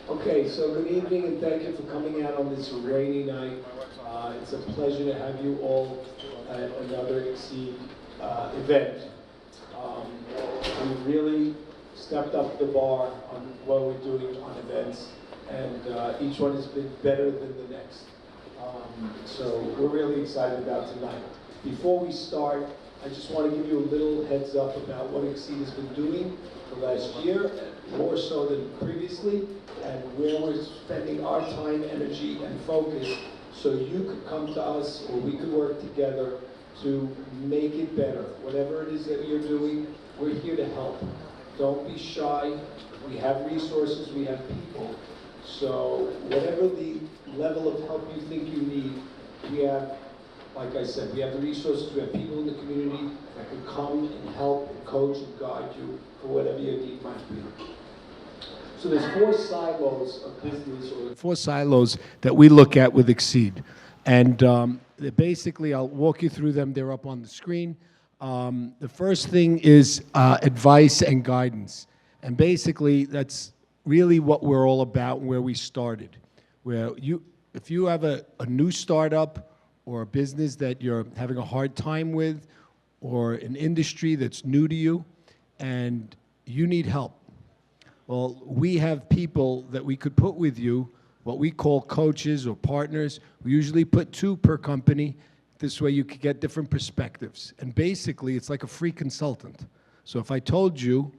Okay, so good evening and thank you for coming out on this rainy night. It's a pleasure to have you all at another Exceed event. Um, we really stepped up the bar on what we're doing on events, and each one has been better than the next. So we're really excited about tonight. Before we start, I just want to give you a little heads up about what Exceed has been doing the last year, more so than previously, and where we're spending our time, energy, and focus so you could come to us or we could work together to make it better. Whatever it is that you're doing, we're here to help. Don't be shy. We have resources, we have people. So whatever the level of help you think you need, we have, like I said, we have the resources, we have people in the community that can come and help and coach and guide you for whatever your need might be. So there's four silos of business, or four silos that we look at with Exceed. And basically, I'll walk you through them. They're up on the screen. The first thing is advice and guidance. And basically, that's really what we're all about and where we started. Where if you have a new startup or a business that you're having a hard time with, or an industry that's new to you, and you need help, well, we have people that we could put with you, what we call coaches or partners. We usually put 2 per company. This way you could get different perspectives. And basically, it's like a free consultant. So if I told you,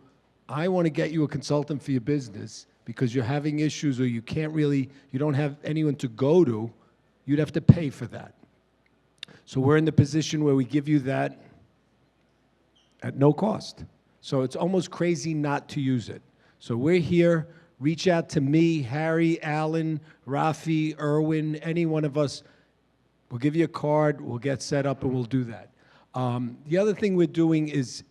I want to get you a consultant for your business because you're having issues or you don't have anyone to go to, you'd have to pay for that. So we're in the position where we give you that at no cost. So it's almost crazy not to use it. So we're here. Reach out to me, Harry, Alan, Rafi, Irwin, any one of us. We'll give you a card, we'll get set up, and we'll do that. The other thing we're doing is,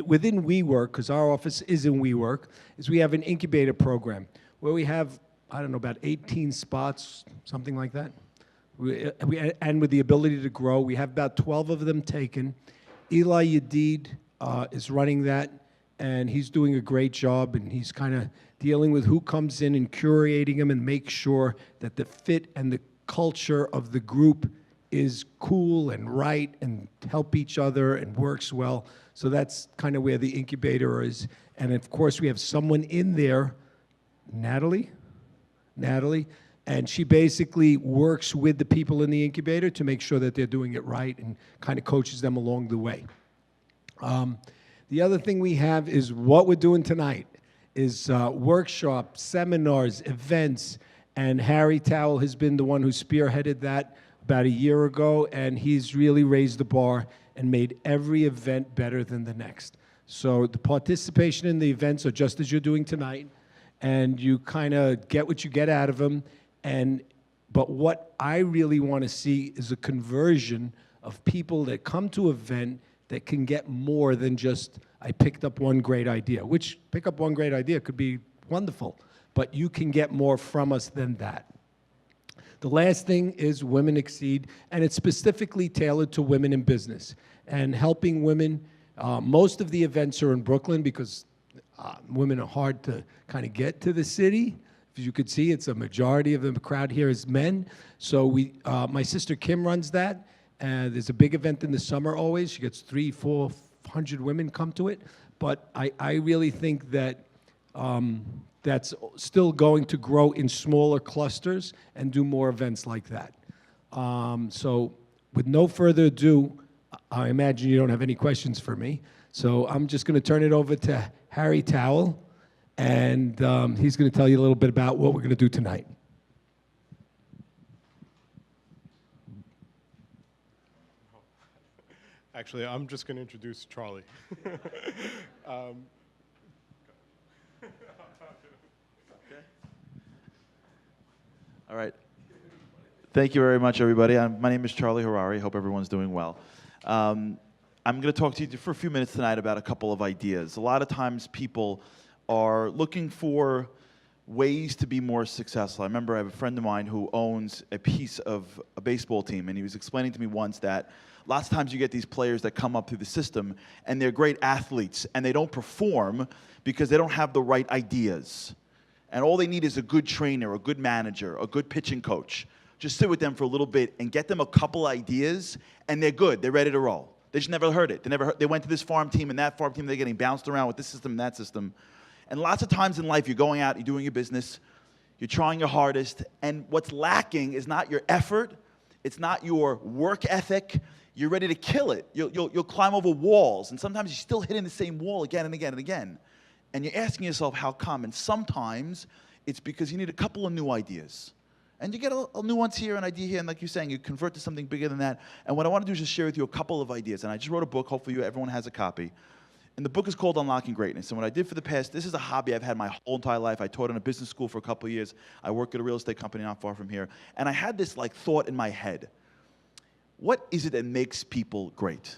within WeWork, because our office is in WeWork, is we have an incubator program where we have, I don't know, about 18 spots, something like that. And with the ability to grow, we have about 12 of them taken. Eli Yadid is running that, and he's doing a great job, and he's kind of dealing with who comes in and curating them and make sure that the fit and the culture of the group is cool and right and help each other and works well. So that's kind of where the incubator is. And of course, we have someone in there, Natalie, and she basically works with the people in the incubator to make sure that they're doing it right and kind of coaches them along the way. The other thing we have is what we're doing tonight is workshops, seminars, events, and Harry Towell has been the one who spearheaded that about a year ago, and he's really raised the bar and made every event better than the next. So the participation in the events are just as you're doing tonight, and you kind of get what you get out of them. But what I really want to see is a conversion of people that come to an event that can get more than just, I picked up one great idea, which pick up one great idea could be wonderful, but you can get more from us than that. The last thing is Women Exceed, and it's specifically tailored to women in business and helping women. Most of the events are in Brooklyn because women are hard to kind of get to the city. As you could see, it's a majority of the crowd here is men. So my sister Kim runs that. There's a big event in the summer always. She gets 300-400 women come to it. But I really think that that's still going to grow in smaller clusters and do more events like that. So with no further ado, I imagine you don't have any questions for me. So I'm just going to turn it over to Harry Towell, and he's going to tell you a little bit about what we're going to do tonight. Actually, I'm just going to introduce Charlie. All right. Thank you very much, everybody. My name is Charlie Harary. Hope everyone's doing well. I'm going to talk to you for a few minutes tonight about a couple of ideas. A lot of times people are looking for ways to be more successful. I remember I have a friend of mine who owns a piece of a baseball team, and he was explaining to me once that lots of times you get these players that come up through the system, and they're great athletes, and they don't perform because they don't have the right ideas. And all they need is a good trainer, a good manager, a good pitching coach. Just sit with them for a little bit and get them a couple ideas, and they're good. They're ready to roll. They just never heard it. They went to this farm team and that farm team. They're getting bounced around with this system and that system. And lots of times in life, you're going out, you're doing your business, you're trying your hardest, and what's lacking is not your effort, it's not your work ethic. You're ready to kill it. You'll climb over walls, and sometimes you're still hitting the same wall again and again and again. And you're asking yourself how come, and sometimes it's because you need a couple of new ideas. And you get a nuance here, an idea here, and like you're saying, you convert to something bigger than that. And what I want to do is just share with you a couple of ideas. And I just wrote a book. Hopefully everyone has a copy. And the book is called Unlocking Greatness. And what I did for the past, this is a hobby I've had my whole entire life. I taught in a business school for a couple of years. I work at a real estate company not far from here. And I had this like thought in my head. What is it that makes people great?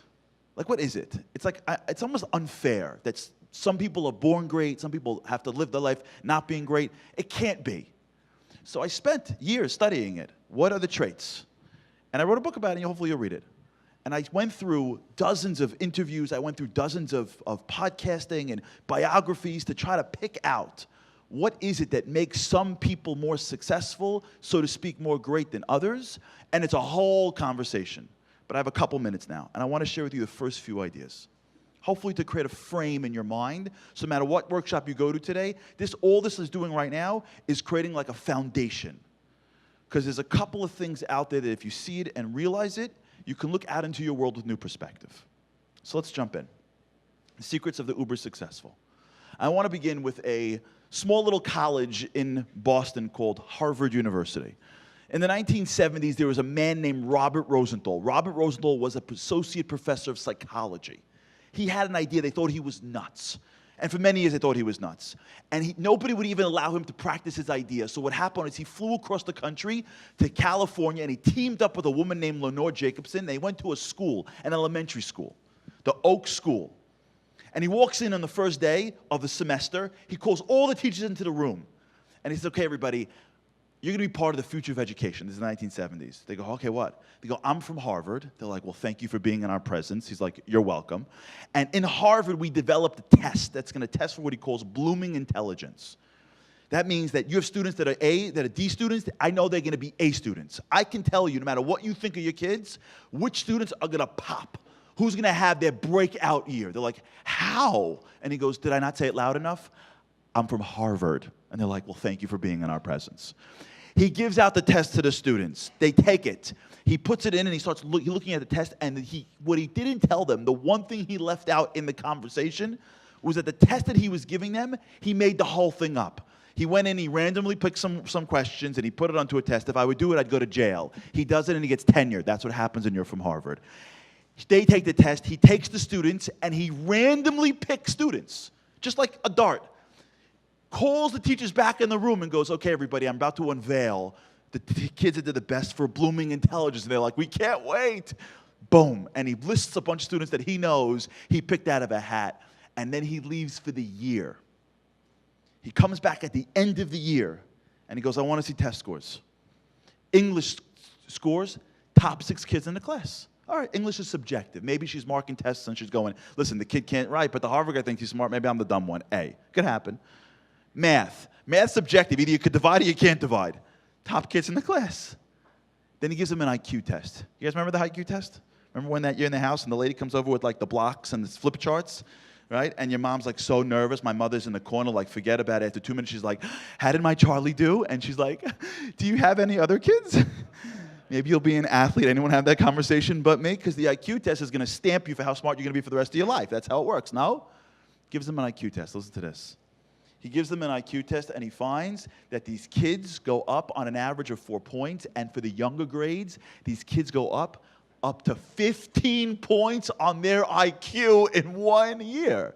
Like, what is it? It's like, it's almost unfair that some people are born great, some people have to live their life not being great. It can't be. So I spent years studying it. What are the traits? And I wrote a book about it, and hopefully you'll read it. And I went through dozens of interviews. I went through dozens of podcasting and biographies to try to pick out what is it that makes some people more successful, so to speak, more great than others. And it's a whole conversation. But I have a couple minutes now, and I want to share with you the first few ideas. Hopefully to create a frame in your mind, so no matter what workshop you go to today, all this is doing right now is creating like a foundation. Because there's a couple of things out there that if you see it and realize it, you can look out into your world with new perspective. So let's jump in. The secrets of the uber successful. I want to begin with a small little college in Boston called Harvard University. In the 1970s, there was a man named Robert Rosenthal. Robert Rosenthal was an associate professor of psychology. He had an idea. They thought he was nuts. And for many years, they thought he was nuts. And nobody would even allow him to practice his idea. So what happened is he flew across the country to California, and he teamed up with a woman named Lenore Jacobson. They went to a school, an elementary school, the Oak School. And he walks in on the first day of the semester. He calls all the teachers into the room. And he says, okay, everybody, you're going to be part of the future of education. This is the 1970s. They go, okay, what? They go, I'm from Harvard. They're like, well, thank you for being in our presence. He's like, you're welcome. And in Harvard, we developed a test that's going to test for what he calls blooming intelligence. That means that you have students that are A, that are D students. I know they're going to be A students. I can tell you, no matter what you think of your kids, which students are going to pop. Who's going to have their breakout year? They're like, how? And he goes, did I not say it loud enough? I'm from Harvard. And they're like, well, thank you for being in our presence. He gives out the test to the students. They take it. He puts it in, and he starts looking at the test. And what he didn't tell them, the one thing he left out in the conversation, was that the test that he was giving them, he made the whole thing up. He went in, he randomly picked some questions, and he put it onto a test. If I would do it, I'd go to jail. He does it, and he gets tenured. That's what happens when you're from Harvard. They take the test. He takes the students, and he randomly picks students, just like a dart. Calls the teachers back in the room and goes, okay, everybody, I'm about to unveil the kids that did the best for blooming intelligence. And they're like, we can't wait. Boom. And he lists a bunch of students that he knows he picked out of a hat. And then he leaves for the year. He comes back at the end of the year, and he goes, I want to see test scores. English scores, top 6 kids in the class. All right, English is subjective. Maybe she's marking tests and she's going, listen, the kid can't write, but the Harvard guy thinks he's smart. Maybe I'm the dumb one. A. Could happen. Math's subjective. Either you could divide or you can't divide. Top kids in the class. Then he gives them an IQ test. You guys remember the IQ test? Remember when that you're in the house and the lady comes over with like the blocks and the flip charts, right? And your mom's like so nervous. My mother's in the corner like, forget about it. After 2 minutes, she's like, how did my Charlie do? And she's like, do you have any other kids? Maybe you'll be an athlete. Anyone have that conversation but me? Because the IQ test is going to stamp you for how smart you're going to be for the rest of your life. That's how it works, no? Gives them an IQ test. Listen to this. He gives them an IQ test, and he finds that these kids go up on an average of 4 points, and for the younger grades, these kids go up to 15 points on their IQ in 1 year.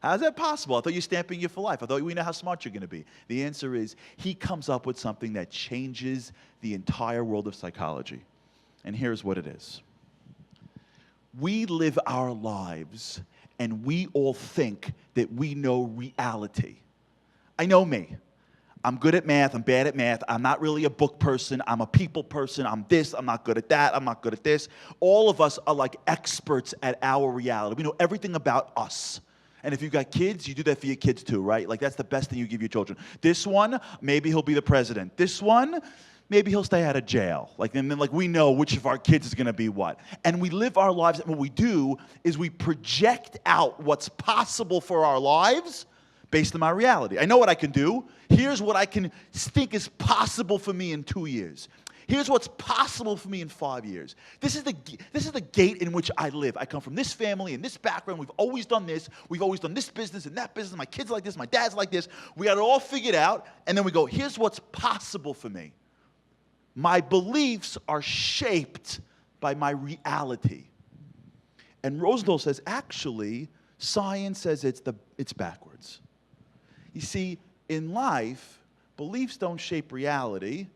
How's that possible? I thought you're stamping you for life. I thought we know how smart you're going to be. The answer is he comes up with something that changes the entire world of psychology. And here's what it is. We live our lives, and we all think that we know reality. I know me. I'm good at math. I'm bad at math. I'm not really a book person. I'm a people person. I'm this. I'm not good at that. I'm not good at this. All of us are like experts at our reality. We know everything about us. And if you've got kids, you do that for your kids too, right? Like that's the best thing you give your children. This one, maybe he'll be the president. This one, maybe he'll stay out of jail. Like, and then like we know which of our kids is gonna be what. And we live our lives, and what we do is we project out what's possible for our lives based on my reality. I know what I can do. Here's what I can think is possible for me in 2 years. Here's what's possible for me in 5 years. This is the gate in which I live. I come from this family and this background. We've always done this. We've always done this business and that business. My kids like this. My dad's like this. We got it all figured out. And then we go, here's what's possible for me. My beliefs are shaped by my reality. And Rosenthal says, actually, science says it's backwards. You see, in life, beliefs don't shape reality.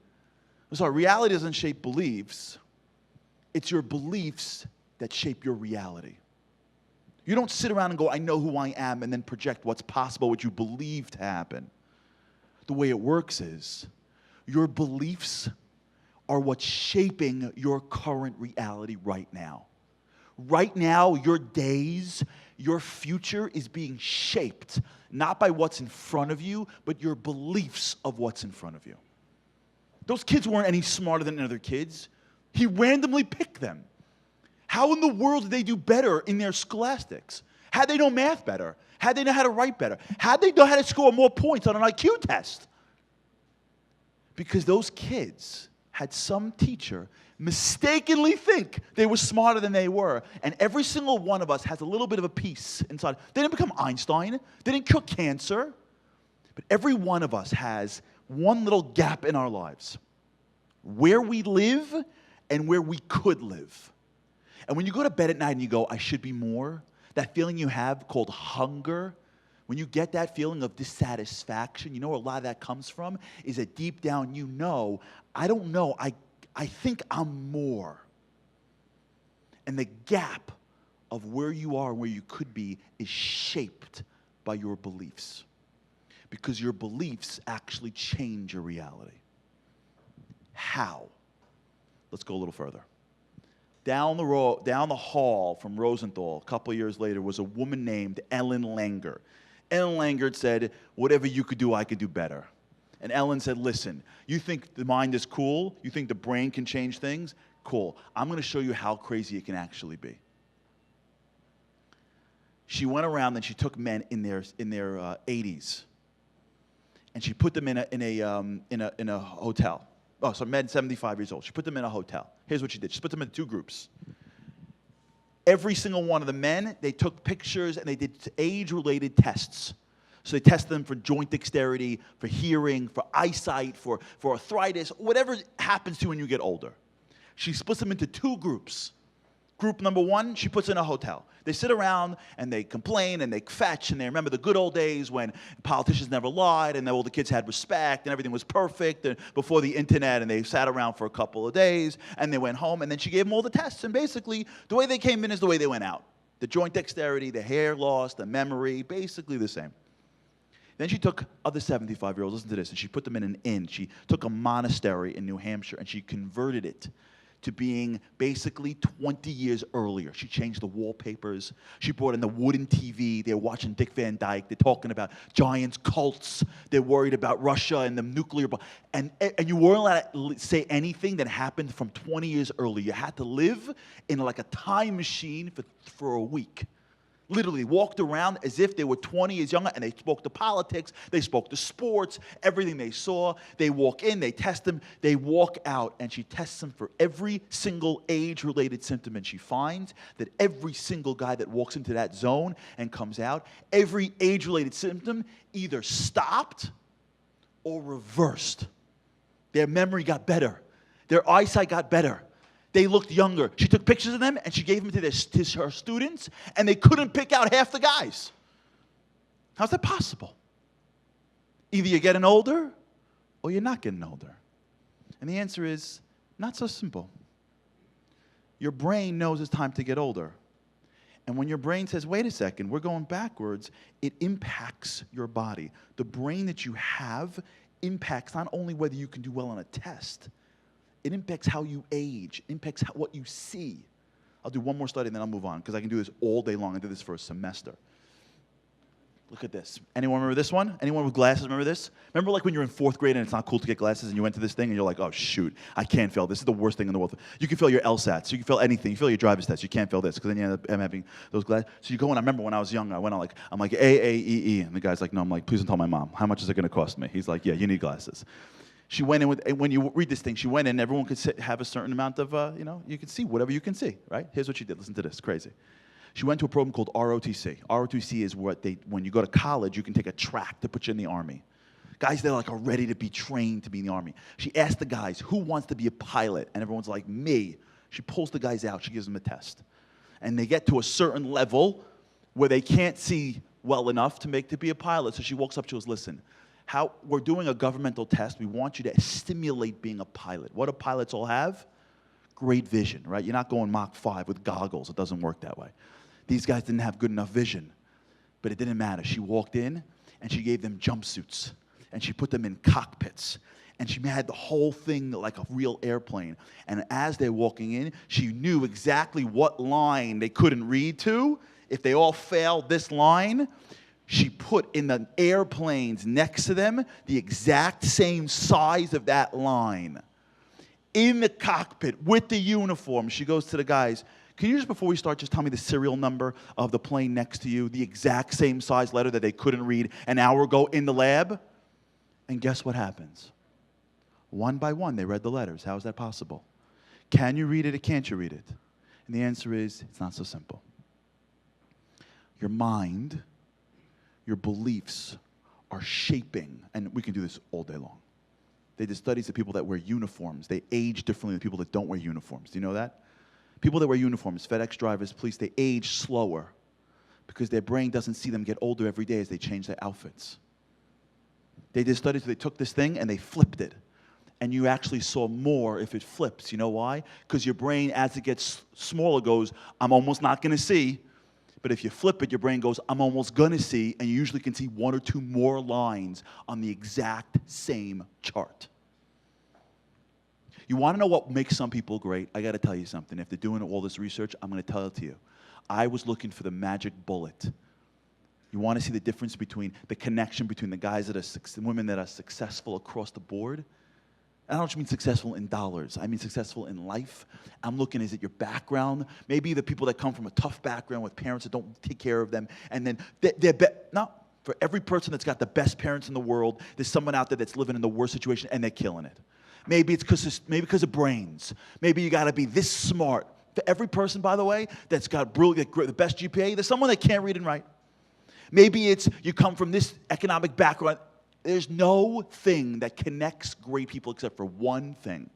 Sorry, reality doesn't shape beliefs. It's your beliefs that shape your reality. You don't sit around and go, I know who I am, and then project what's possible, what you believe to happen. The way it works is your beliefs are what's shaping your current reality right now. Right now, your days, your future is being shaped not by what's in front of you, but your beliefs of what's in front of you. Those kids weren't any smarter than other kids. He randomly picked them. How in the world did they do better in their scholastics? How'd they know math better? How'd they know how to write better? How'd they know how to score more points on an IQ test? Because those kids had some teacher mistakenly think they were smarter than they were. And every single one of us has a little bit of a piece inside. They didn't become Einstein. They didn't cure cancer. But every one of us has one little gap in our lives, where we live and where we could live. And when you go to bed at night and you go, I should be more, that feeling you have called hunger, when you get that feeling of dissatisfaction, you know where a lot of that comes from? Is that deep down you know, I don't know, I think I'm more. And the gap of where you are and where you could be is shaped by your beliefs. Because your beliefs actually change your reality. How? Let's go a little further. Down the hall from Rosenthal, a couple years later, was a woman named Ellen Langer. Ellen Langer said, whatever you could do, I could do better. And Ellen said, listen, you think the mind is cool? You think the brain can change things? Cool. I'm going to show you how crazy it can actually be. She went around and she took men in their 80s. And she put them in a hotel. Oh, so men 75 years old. She put them in a hotel. Here's what she did. She put them in 2 groups. Every single one of the men, they took pictures and they did age-related tests. So they tested them for joint dexterity, for hearing, for eyesight, for arthritis, whatever happens to you when you get older. She splits them into 2 groups. Group number 1, she puts in a hotel. They sit around and they complain and they fetch and they remember the good old days when politicians never lied and all the kids had respect and everything was perfect and before the internet, and they sat around for a couple of days and they went home, and then she gave them all the tests, and basically the way they came in is the way they went out. The joint dexterity, the hair loss, the memory, basically the same. Then she took other 75-year-olds, listen to this, and she put them in an inn. She took a monastery in New Hampshire and she converted it to being basically 20 years earlier. She changed the wallpapers. She brought in the wooden TV. They're watching Dick Van Dyke. They're talking about giants, cults. They're worried about Russia and the nuclear bomb. And you weren't allowed to say anything that happened from 20 years earlier. You had to live in like a time machine for a week. Literally walked around as if they were 20 years younger, and they spoke to politics, they spoke to sports, everything they saw. They walk in, they test them, they walk out, and she tests them for every single age-related symptom, and she finds that every single guy that walks into that zone and comes out, every age-related symptom either stopped or reversed. Their memory got better. Their eyesight got better. They looked younger. She took pictures of them, and she gave them to her students, and they couldn't pick out half the guys. How's that possible? Either you're getting older, or you're not getting older. And the answer is not so simple. Your brain knows it's time to get older. And when your brain says, wait a second, we're going backwards, it impacts your body. The brain that you have impacts not only whether you can do well on a test, it impacts how you age, impacts what you see. I'll do one more study and then I'll move on, because I can do this all day long. I did this for a semester. Look at this. Anyone remember this one? Anyone with glasses remember this? Remember like when you're in 4th grade and it's not cool to get glasses and you went to this thing and you're like, oh shoot, I can't fail. This is the worst thing in the world. You can fail your LSATs. You can fail anything. You fail your driver's test. You can't fail this because then you end up having those glasses. So you go in. I remember when I was young, I'm like A, and the guy's like, no, I'm like, please don't tell my mom. How much is it going to cost me? He's like, yeah, you need glasses. She went in and when you read this thing, she went in, everyone could have a certain amount of, you could see whatever you can see, right? Here's what she did. Listen to this. Crazy. She went to a program called ROTC. ROTC is when you go to college, you can take a track to put you in the Army. Guys that are ready to be trained to be in the Army. She asked the guys, who wants to be a pilot? And everyone's like, me. She pulls the guys out. She gives them a test. And they get to a certain level where they can't see well enough to be a pilot. So she walks up to us, listen, we're doing a governmental test. We want you to stimulate being a pilot. What do pilots all have? Great vision, right? You're not going Mach 5 with goggles. It doesn't work that way. These guys didn't have good enough vision, but it didn't matter. She walked in, and she gave them jumpsuits, and she put them in cockpits, and she had the whole thing like a real airplane. And as they're walking in, she knew exactly what line they couldn't read to. If they all failed this line, she put in the airplanes next to them the exact same size of that line. In the cockpit, with the uniform, she goes to the guys, can you just, before we start, just tell me the serial number of the plane next to you, the exact same size letter that they couldn't read an hour ago in the lab? And guess what happens? One by one, they read the letters. How is that possible? Can you read it or can't you read it? And the answer is, it's not so simple. Your mind, your beliefs are shaping, and we can do this all day long. They did studies of people that wear uniforms. They age differently than people that don't wear uniforms. Do you know that? People that wear uniforms, FedEx drivers, police, they age slower because their brain doesn't see them get older every day as they change their outfits. They did studies where they took this thing and they flipped it. And you actually saw more if it flips. You know why? Because your brain, as it gets smaller, goes, I'm almost not going to see. But if you flip it, your brain goes, I'm almost going to see. And you usually can see 1 or 2 more lines on the exact same chart. You want to know what makes some people great? I got to tell you something. If they're doing all this research, I'm going to tell it to you. I was looking for the magic bullet. You want to see the difference between the connection between the guys that are, women that are successful across the board? I don't just mean successful in dollars. I mean successful in life. I'm looking, is it your background? Maybe the people that come from a tough background with parents that don't take care of them, and then no. For every person that's got the best parents in the world, there's someone out there that's living in the worst situation and they're killing it. Maybe it's because of brains. Maybe you got to be this smart. For every person, by the way, that's got the best GPA, there's someone that can't read and write. Maybe it's you come from this economic background. There's no thing that connects great people except for one thing.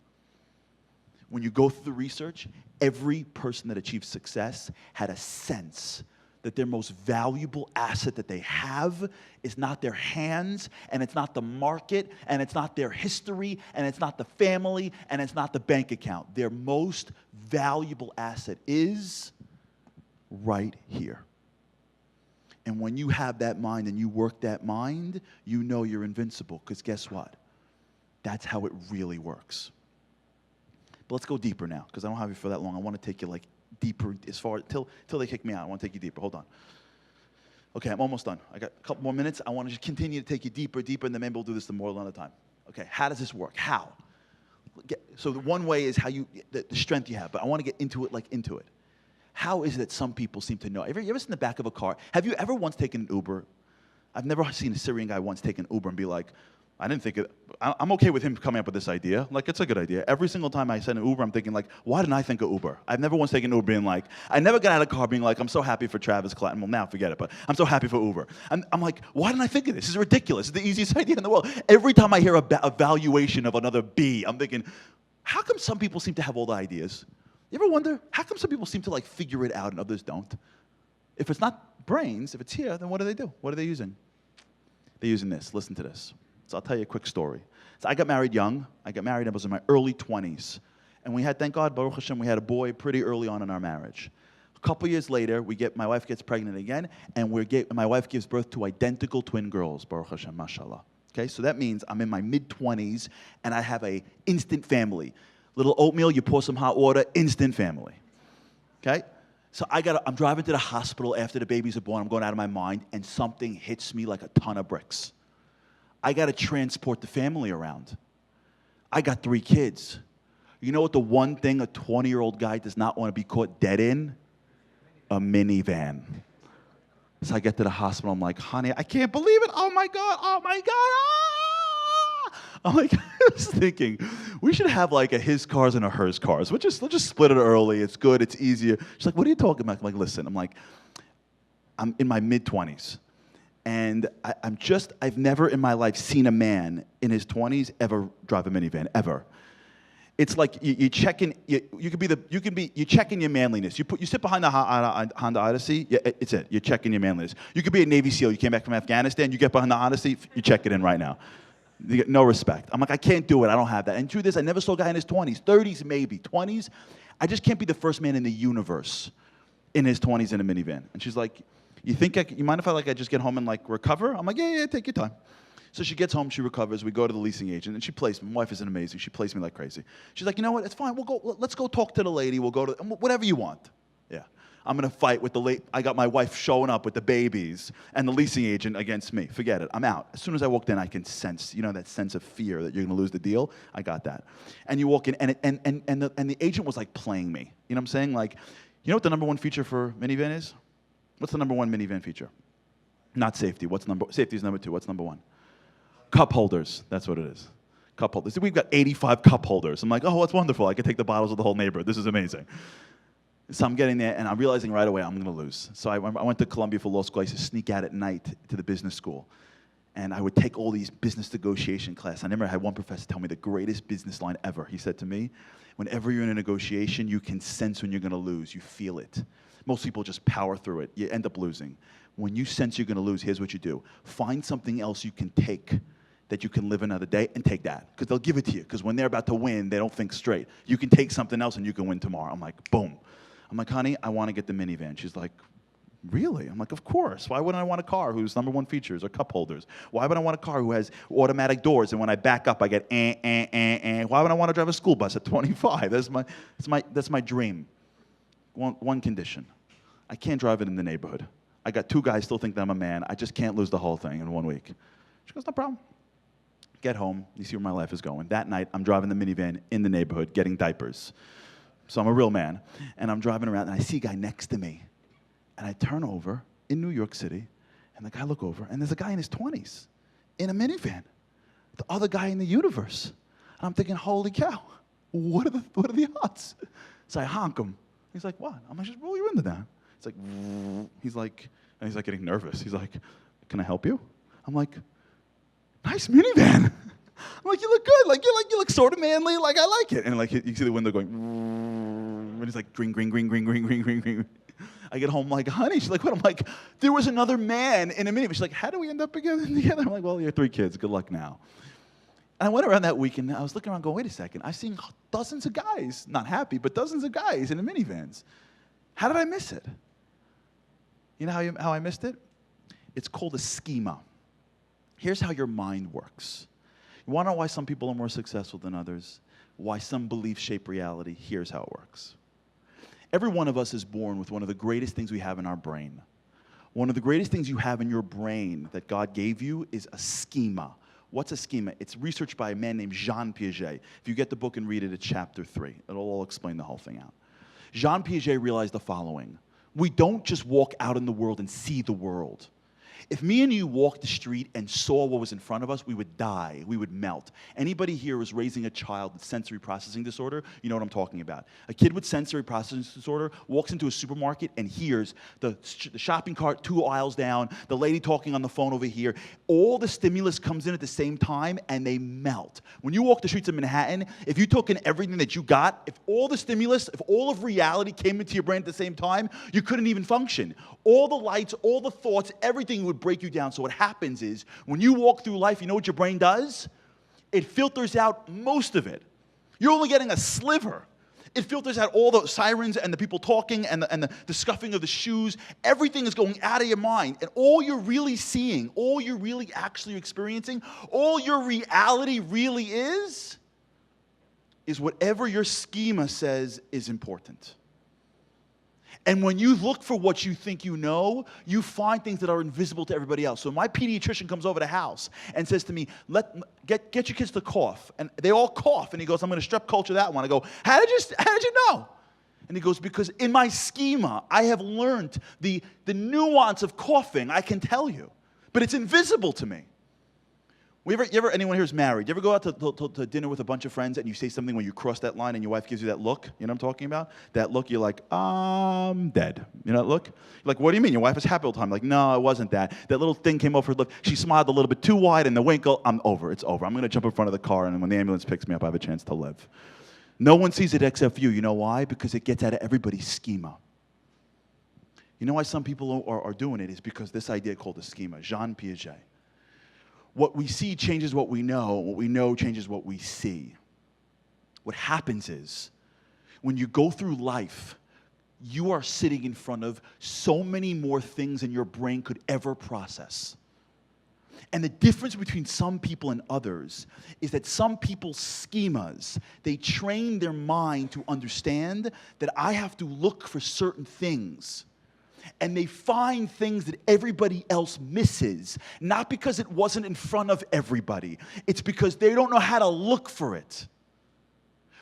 When you go through the research, every person that achieved success had a sense that their most valuable asset that they have is not their hands, and it's not the market, and it's not their history, and it's not the family, and it's not the bank account. Their most valuable asset is right here. And when you have that mind and you work that mind, you know you're invincible, because guess what? That's how it really works. But let's go deeper now, because I don't have you for that long. I want to take you deeper as far till they kick me out. I want to take you deeper. Hold on. Okay, I'm almost done. I got a couple more minutes. I want to just continue to take you deeper, and then maybe we'll do this more another time. Okay, how does this work? How? So the one way is how the strength you have, but I want to get into it. How is it that some people seem to know? You ever seen the back of a car? Have you ever once taken an Uber? I've never seen a Syrian guy once take an Uber and be like, I didn't think it. I'm okay with him coming up with this idea. Like, it's a good idea. Every single time I send an Uber, I'm thinking, like, why didn't I think of Uber? I've never once taken an Uber being like, I never got out of the car being like, I'm so happy for Travis Clatton. Well, now forget it, but I'm so happy for Uber. I'm like, why didn't I think of this? This is ridiculous. It's the easiest idea in the world. Every time I hear a valuation of another B, I'm thinking, how come some people seem to have all the ideas? You ever wonder, how come some people seem to, figure it out and others don't? If it's not brains, if it's here, then what do? What are they using? They're using this. Listen to this. So I'll tell you a quick story. So I got married young. I was in my early 20s. And we had, thank God, Baruch Hashem, we had a boy pretty early on in our marriage. A couple years later, my wife gets pregnant again, and my wife gives birth to identical twin girls, Baruch Hashem, mashallah. Okay, so that means I'm in my mid-20s, and I have a instant family. Little oatmeal, you pour some hot water, instant family. Okay? So I'm driving to the hospital after the babies are born. I'm going out of my mind, and something hits me like a ton of bricks. I got to transport the family around. I got 3 kids. You know what the one thing a 20-year-old guy does not want to be caught dead in? A minivan. So I get to the hospital. I'm like, honey, I can't believe it. Oh, my God. Oh, my God. Ah! I'm like, I was thinking, we should have like a his cars and a hers cars. Let's just split it early. It's good. It's easier. She's like, what are you talking about? I'm like, listen. I'm in my mid-20s. And I've never in my life seen a man in his 20s ever drive a minivan, ever. It's like you check in. You check in your manliness. You sit behind the Honda Odyssey. Yeah, it's it. You check in your manliness. You could be a Navy SEAL. You came back from Afghanistan. You get behind the Odyssey. You check it in right now. You get no respect. I'm like, I can't do it. I don't have that. And through this, I never saw a guy in his 20s, 30s maybe, 20s. I just can't be the first man in the universe in his 20s in a minivan. And she's like, you mind if I just get home and recover? I'm like, yeah, take your time. So she gets home, she recovers, we go to the leasing agent, and she placed me. My wife isn't amazing. She placed me like crazy. She's like, you know what, it's fine. Let's go talk to the lady. We'll go to, whatever you want. Yeah. I'm going to fight with I got my wife showing up with the babies and the leasing agent against me. Forget it. I'm out. As soon as I walked in, I can sense, that sense of fear that you're going to lose the deal. I got that. And you walk in, and the agent was playing me. You know what I'm saying? You know what the number one feature for minivan is? What's the number one minivan feature? Not safety. Safety is number 2. What's number 1? Cup holders. That's what it is. Cup holders. We've got 85 cup holders. I'm like, oh, that's wonderful. I can take the bottles of the whole neighborhood. This is amazing. So I'm getting there, and I'm realizing right away I'm going to lose. So I went to Columbia for law school. I used to sneak out at night to the business school. And I would take all these business negotiation classes. I remember I had one professor tell me the greatest business line ever. He said to me, whenever you're in a negotiation, you can sense when you're going to lose. You feel it. Most people just power through it. You end up losing. When you sense you're going to lose, here's what you do. Find something else you can take that you can live another day, and take that. Because they'll give it to you. Because when they're about to win, they don't think straight. You can take something else, and you can win tomorrow. I'm like, boom. I'm like, honey, I want to get the minivan. She's like, really? I'm like, of course. Why wouldn't I want a car whose number 1 features are cup holders? Why would I want a car who has automatic doors, and when I back up, I get Why would I want to drive a school bus at 25? That's my dream. One condition. I can't drive it in the neighborhood. I got 2 guys still think that I'm a man. I just can't lose the whole thing in 1 week. She goes, no problem. Get home. You see where my life is going. That night, I'm driving the minivan in the neighborhood, getting diapers. So I'm a real man. And I'm driving around, and I see a guy next to me. And I turn over in New York City, and the guy look over, and there's a guy in his 20s in a minivan. The other guy in the universe. And I'm thinking, holy cow, what are the odds? So I honk him. He's like, what? I'm like, just roll your window down. It's like, he's like getting nervous. He's like, can I help you? I'm like, nice minivan. I'm like, you look good. You look sort of manly. I like it. And you see the window going, and he's like, green, green, green, green, green, green, green, green. I get home like, honey. She's like, what? I'm like, there was another man in a minivan. She's like, how do we end up together? I'm like, well, you're 3 kids. Good luck now. And I went around that weekend. I was looking around going, wait a second. I've seen dozens of guys, not happy, but dozens of guys in the minivans. How did I miss it? You know how I missed it? It's called a schema. Here's how your mind works. You want to know why some people are more successful than others? Why some beliefs shape reality? Here's how it works. Every one of us is born with one of the greatest things we have in our brain. One of the greatest things you have in your brain that God gave you is a schema. What's a schema? It's researched by a man named Jean Piaget. If you get the book and read it, it's chapter 3. It'll all explain the whole thing out. Jean Piaget realized the following. We don't just walk out in the world and see the world. If me and you walked the street and saw what was in front of us, we would die. We would melt. Anybody here was raising a child with sensory processing disorder? You know what I'm talking about. A kid with sensory processing disorder walks into a supermarket and hears the shopping cart 2 aisles down, the lady talking on the phone over here. All the stimulus comes in at the same time, and they melt. When you walk the streets of Manhattan, if you took in everything that you got, if all the stimulus, if all of reality came into your brain at the same time, you couldn't even function. All the lights, all the thoughts, everything would break you down. So what happens is, when you walk through life, you know what your brain does? It filters out most of it. You're only getting a sliver. It filters out all the sirens and the people talking and the scuffing of the shoes. Everything is going out of your mind. And all you're really seeing, all you're really actually experiencing, all your reality really is whatever your schema says is important. And when you look for what you think you know, you find things that are invisible to everybody else. So my pediatrician comes over to the house and says to me, get your kids to cough. And they all cough. And he goes, I'm going to strep culture that one. I go, how did you know? And he goes, because in my schema, I have learned the nuance of coughing, I can tell you. But it's invisible to me. Anyone here is married? You ever go out to dinner with a bunch of friends and you say something when you cross that line and your wife gives you that look? You know what I'm talking about? That look, you're like, I'm dead. You know that look? You're like, what do you mean? Your wife is happy all the time. Like, no, it wasn't that. That little thing came over her lip. She smiled a little bit too wide and the winkle, I'm over. It's over. I'm going to jump in front of the car and when the ambulance picks me up, I have a chance to live. No one sees it except you. You know why? Because it gets out of everybody's schema. You know why some people are doing it is because this idea called the schema, Jean Piaget. What we see changes what we know. What we know changes what we see. What happens is, when you go through life, you are sitting in front of so many more things than your brain could ever process. And the difference between some people and others is that some people's schemas, they train their mind to understand that I have to look for certain things. And they find things that everybody else misses, not because it wasn't in front of everybody. It's because they don't know how to look for it.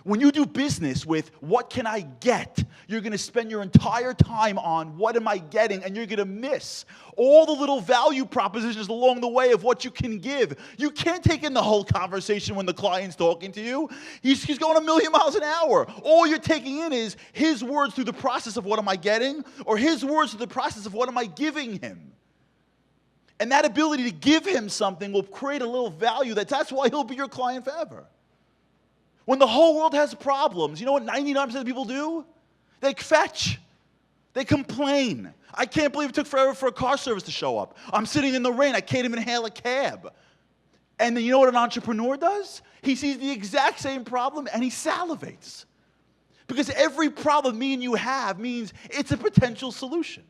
When you do business with what can I get, you're going to spend your entire time on what am I getting, and you're going to miss all the little value propositions along the way of what you can give. You can't take in the whole conversation when the client's talking to you. He's going a million miles an hour. All you're taking in is his words through the process of what am I getting, or his words through the process of what am I giving him. And that ability to give him something will create a little value. That's why he'll be your client forever. When the whole world has problems, you know what 99% of people do? They fetch. They complain. I can't believe it took forever for a car service to show up. I'm sitting in the rain. I can't even hail a cab. And then you know what an entrepreneur does? He sees the exact same problem and he salivates. Because every problem me and you have means it's a potential solution.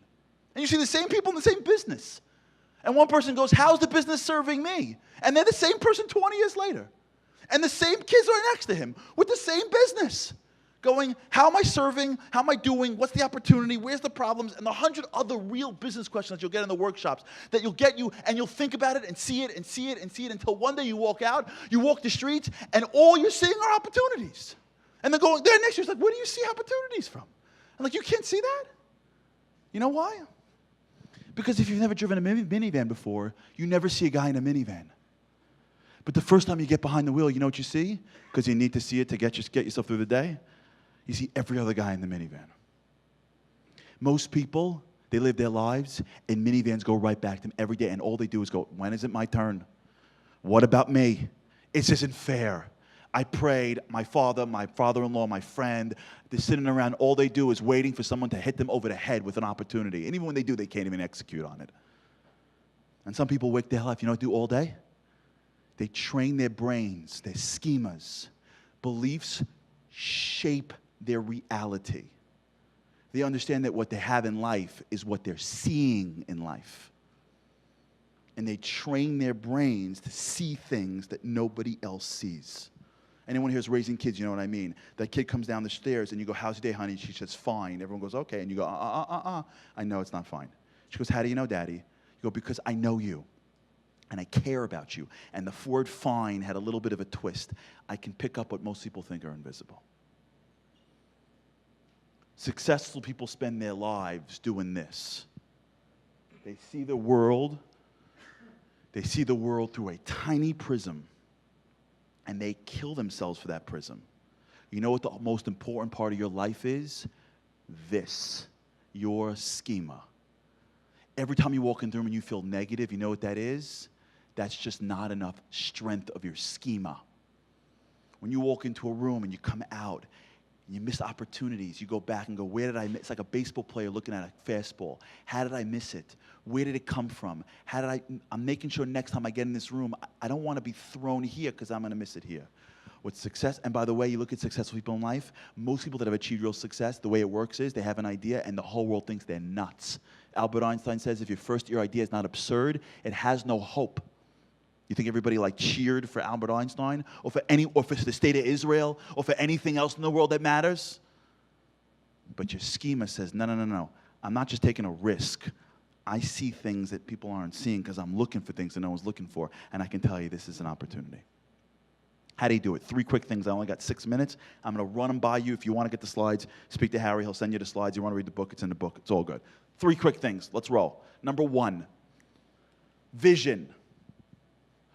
And you see the same people in the same business. And one person goes, how's the business serving me? And they're the same person 20 years later. And the same kids are next to him with the same business. Going, how am I serving? How am I doing? What's the opportunity? Where's the problems? And the 100 other real business questions that you'll get in the workshops that you'll get you, and you'll think about it and see it and see it and see it until one day you walk out, you walk the streets, and all you're seeing are opportunities. And they're going, there next to you, it's like, where do you see opportunities from? I'm like, you can't see that? You know why? Because if you've never driven a minivan before, you never see a guy in a minivan. But the first time you get behind the wheel, you know what you see? Because you need to see it to get yourself through the day. You see every other guy in the minivan. Most people, they live their lives, and minivans go right back to them every day, and all they do is go, when is it my turn? What about me? This isn't fair. I prayed, my father, my father-in-law, my friend, they're sitting around, all they do is waiting for someone to hit them over the head with an opportunity. And even when they do, they can't even execute on it. And some people wake their life, you know what they do all day? They train their brains, their schemas. Beliefs shape their reality. They understand that what they have in life is what they're seeing in life. And they train their brains to see things that nobody else sees. Anyone here is raising kids, you know what I mean? That kid comes down the stairs and you go, how's your day, honey? She says, fine. Everyone goes, okay. And you go, I know it's not fine. She goes, how do you know, Daddy? You go, because I know you. And I care about you. And the word fine had a little bit of a twist. I can pick up what most people think are invisible. Successful people spend their lives doing this. They see the world through a tiny prism, and they kill themselves for that prism. You know what the most important part of your life is? This, your schema. Every time you walk into a room and you feel negative, you know what that is? That's just not enough strength of your schema. When you walk into a room and you come out, and you miss opportunities, you go back and go, where did I miss? It's like a baseball player looking at a fastball. How did I miss it? Where did it come from? I'm making sure next time I get in this room, I don't want to be thrown here because I'm going to miss it here. With success, and by the way, you look at successful people in life, most people that have achieved real success, the way it works is they have an idea and the whole world thinks they're nuts. Albert Einstein says if your idea is not absurd, it has no hope. You think everybody cheered for Albert Einstein or for the state of Israel or for anything else in the world that matters? But your schema says, no, no, no, no. I'm not just taking a risk. I see things that people aren't seeing because I'm looking for things that no one's looking for. And I can tell you this is an opportunity. How do you do it? 3 quick things. I only got 6 minutes. I'm going to run them by you. If you want to get the slides, speak to Harry. He'll send you the slides. You want to read the book, it's in the book. It's all good. 3 quick things. Let's roll. Number 1, vision.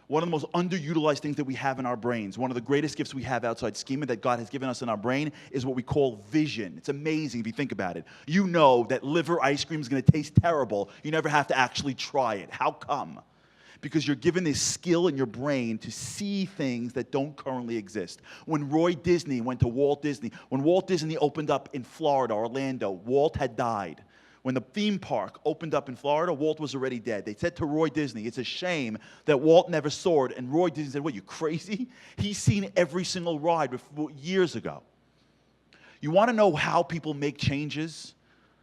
One of the most underutilized things that we have in our brains, one of the greatest gifts we have outside schema that God has given us in our brain is what we call vision. It's amazing if you think about it. You know that liver ice cream is going to taste terrible. You never have to actually try it. How come? Because you're given this skill in your brain to see things that don't currently exist. When Roy Disney went to Walt Disney, when Walt Disney opened up in Florida, Orlando, Walt had died. When the theme park opened up in Florida, Walt was already dead. They said to Roy Disney, it's a shame that Walt never saw it. And Roy Disney said, what, you crazy? He's seen every single ride before, years ago. You want to know how people make changes?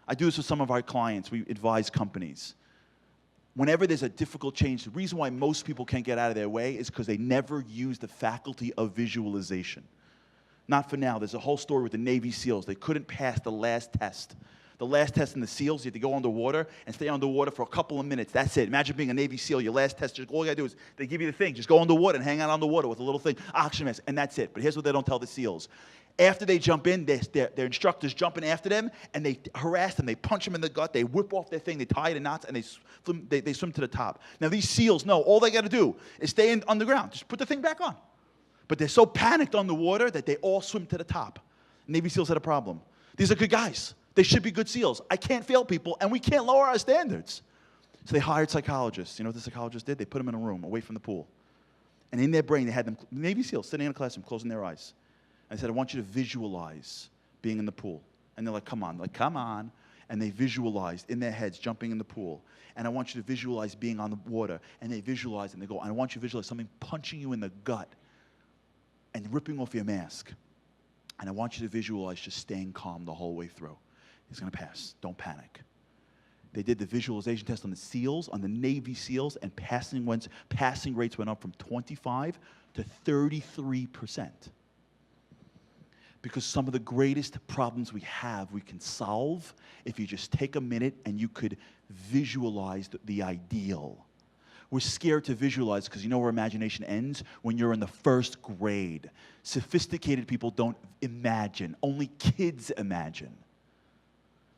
I do this with some of our clients. We advise companies. Whenever there's a difficult change, the reason why most people can't get out of their way is because they never use the faculty of visualization. Not for now. There's a whole story with the Navy SEALs. They couldn't pass the last test. The last test in the SEALs, you had to go underwater and stay underwater for a couple of minutes. That's it. Imagine being a Navy SEAL. Your last test, all you got to do is they give you the thing. Just go underwater and hang out underwater with a little thing, oxygen mask, and that's it. But here's what they don't tell the SEAls. After they jump in, their instructors jump in after them, and they harass them. They punch them in the gut. They whip off their thing. They tie it in knots, and they swim to the top. Now, these SEAls know all they got to do is stay underground. Just put the thing back on. But they're so panicked on the water that they all swim to the top. Navy SEAls had a problem. These are good guys. They should be good SEAls. I can't fail people, and we can't lower our standards. So they hired psychologists. You know what the psychologists did? They put them in a room away from the pool. And in their brain, they had them, Navy SEAls, sitting in a classroom, closing their eyes. And I said, I want you to visualize being in the pool. And they're like, come on. Like, come on. And they visualized in their heads jumping in the pool. And I want you to visualize being on the water. And they visualize, and they go, I want you to visualize something punching you in the gut and ripping off your mask. And I want you to visualize just staying calm the whole way through. It's going to pass. Don't panic. They did the visualization test on the SEALs, on the Navy SEAls, and passing rates went up from 25 to 33%. Because some of the greatest problems we have, we can solve if you just take a minute and you could visualize the ideal. We're scared to visualize because you know where imagination ends? When you're in the 1st grade. Sophisticated people don't imagine. Only kids imagine.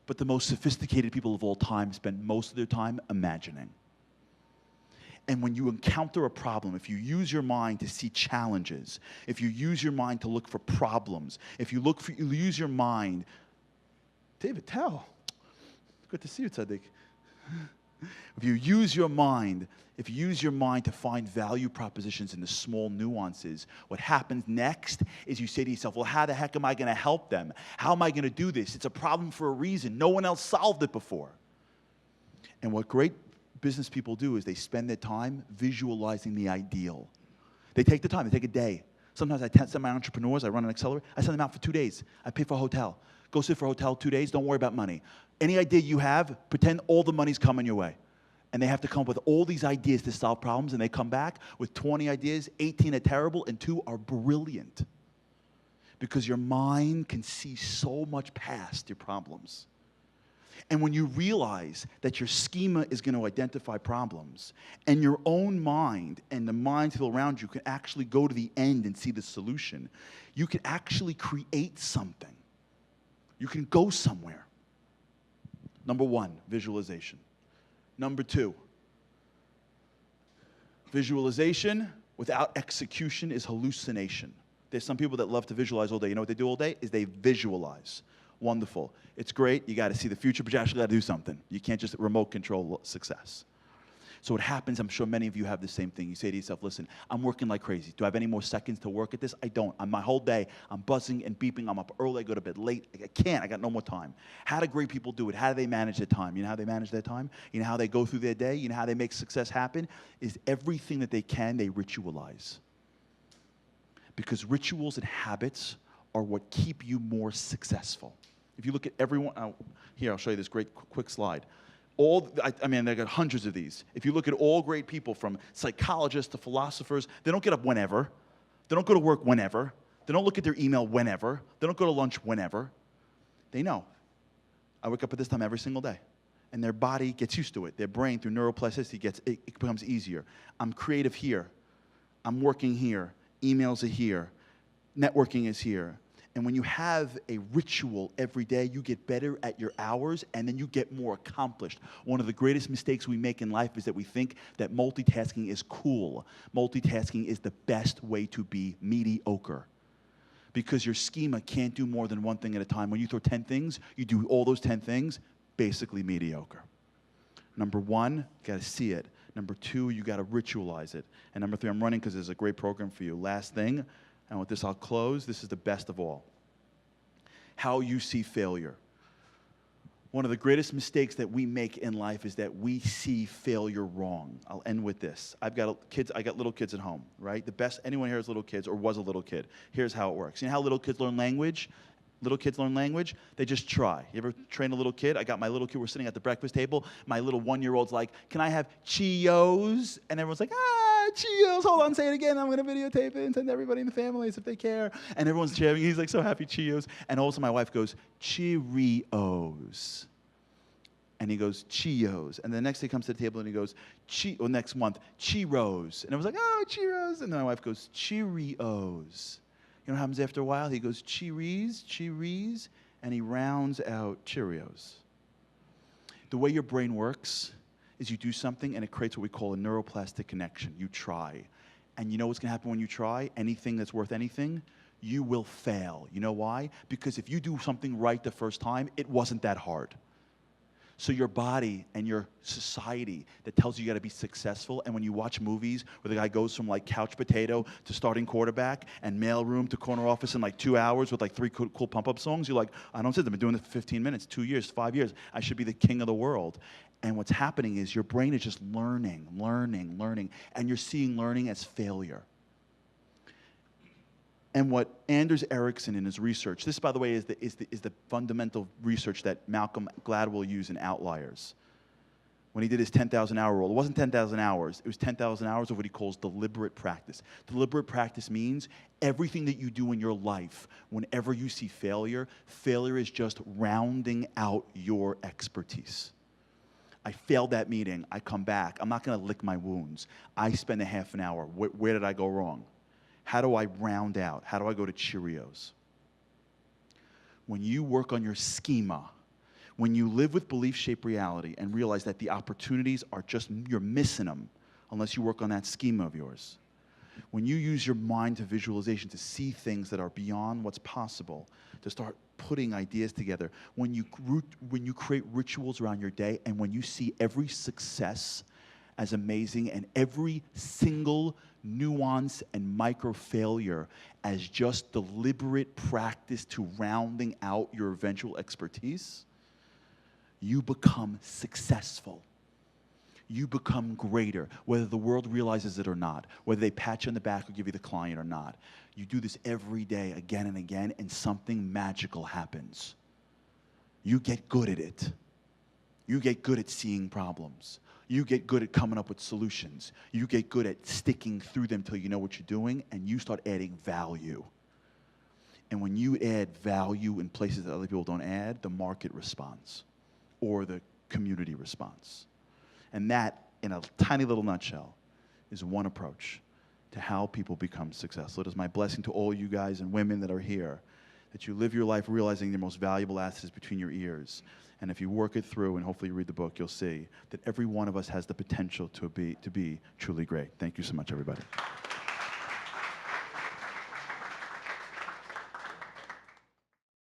But the most sophisticated people of all time spend most of their time imagining. And when you encounter a problem, if you use your mind to see challenges, if you use your mind to look for problems, if you use your mind, David, tell. Good to see you, Tzaddik. If you use your mind to find value propositions in the small nuances, what happens next is you say to yourself, well, how the heck am I going to help them? How am I going to do this? It's a problem for a reason. No one else solved it before. And what great business people do is they spend their time visualizing the ideal. They take the time. They take a day. Sometimes I send my entrepreneurs, I run an accelerator, I send them out for 2 days. I pay for a hotel. Go sit for a hotel 2 days. Don't worry about money. Any idea you have, pretend all the money's coming your way. And they have to come up with all these ideas to solve problems, and they come back with 20 ideas, 18 are terrible, and 2 are brilliant. Because your mind can see so much past your problems. And when you realize that your schema is going to identify problems, and your own mind and the minds of people around you can actually go to the end and see the solution, you can actually create something. You can go somewhere. Number 1, visualization. Number 2, visualization without execution is hallucination. There's some people that love to visualize all day. You know what they do all day? Is they visualize. Wonderful. It's great. You got to see the future, but you actually got to do something. You can't just remote control success. So what happens, I'm sure many of you have the same thing. You say to yourself, listen, I'm working like crazy. Do I have any more seconds to work at this? I don't. My whole day, I'm buzzing and beeping. I'm up early. I go to bed late. I can't. I got no more time. How do great people do it? How do they manage their time? You know how they manage their time? You know how they go through their day? You know how they make success happen? Is everything that they can, they ritualize. Because rituals and habits are what keep you more successful. If you look at everyone, here, I'll show you this great quick slide. I mean, they got hundreds of these. If you look at all great people, from psychologists to philosophers, they don't get up whenever. They don't go to work whenever. They don't look at their email whenever. They don't go to lunch whenever. They know I wake up at this time every single day. And their body gets used to it. Their brain, through neuroplasticity, it becomes easier. I'm creative here. I'm working here. Emails are here. Networking is here. And when you have a ritual every day, you get better at your hours, and then you get more accomplished. One of the greatest mistakes we make in life is that we think that multitasking is cool. Multitasking is the best way to be mediocre, because your schema can't do more than one thing at a time. When you throw 10 things, you do all those 10 things, basically mediocre. Number one, you got to see it. Number two, you got to ritualize it. And number three, I'm running because there's a great program for you. Last thing, and with this I'll close, this is the best of all. How you see failure. One of the greatest mistakes that we make in life is that we see failure wrong. I'll end with this. I got little kids at home, right? The best, anyone here has little kids or was a little kid. Here's how it works. You know how little kids learn language? Little kids learn language, they just try. You ever train a little kid? I got my little kid, we're sitting at the breakfast table. My little 1-year-old's like, can I have Cheetos? And everyone's like, Cheetos, hold on, say it again. I'm gonna videotape it and send everybody in the families if they care. And everyone's cheering, he's like so happy, Cheetos. And also my wife goes, Cheerios. And he goes, Cheetos. And the next day he comes to the table and he goes, next month, Cheeros. And I was like, oh, Cheeros. And then my wife goes, Cheerios. You know what happens after a while? He goes, Cheeries, and he rounds out Cheerios. The way your brain works is you do something and it creates what we call a neuroplastic connection. You try. And you know what's going to happen when you try? Anything that's worth anything, you will fail. You know why? Because if you do something right the first time, it wasn't that hard. So your body and your society that tells you got to be successful, and when you watch movies where the guy goes from like couch potato to starting quarterback and mailroom to corner office in like 2 hours with like 3 cool pump-up songs, you're like, I don't sit there, I've been doing this for 15 minutes, 2 years, 5 years. I should be the king of the world. And what's happening is your brain is just learning, and you're seeing learning as failure. And what Anders Ericsson in his research, this, by the way, is the fundamental research that Malcolm Gladwell used in Outliers. When he did his 10,000-hour rule, it wasn't 10,000 hours. It was 10,000 hours of what he calls deliberate practice. Deliberate practice means everything that you do in your life, whenever you see failure, failure is just rounding out your expertise. I failed that meeting. I come back. I'm not going to lick my wounds. I spend a half an hour. Where did I go wrong? How do I round out? How do I go to Cheerios? When you work on your schema, when you live with belief-shaped reality and realize that the opportunities are just, you're missing them unless you work on that schema of yours. When you use your mind to visualization to see things that are beyond what's possible, to start putting ideas together, when you create rituals around your day, and when you see every success as amazing and every single nuance and micro failure as just deliberate practice to rounding out your eventual expertise, you become successful. You become greater, whether the world realizes it or not, whether they pat you on the back or give you the client or not. You do this every day, again and again, and something magical happens. You get good at it. You get good at seeing problems. You get good at coming up with solutions. You get good at sticking through them till you know what you're doing, and you start adding value. And when you add value in places that other people don't add, the market responds, or the community responds. And that, in a tiny little nutshell, is one approach to how people become successful. It is my blessing to all you guys and women that are here, that you live your life realizing the most valuable asset is between your ears. And if you work it through, and hopefully you read the book, you'll see that every one of us has the potential to be truly great. Thank you so much, everybody.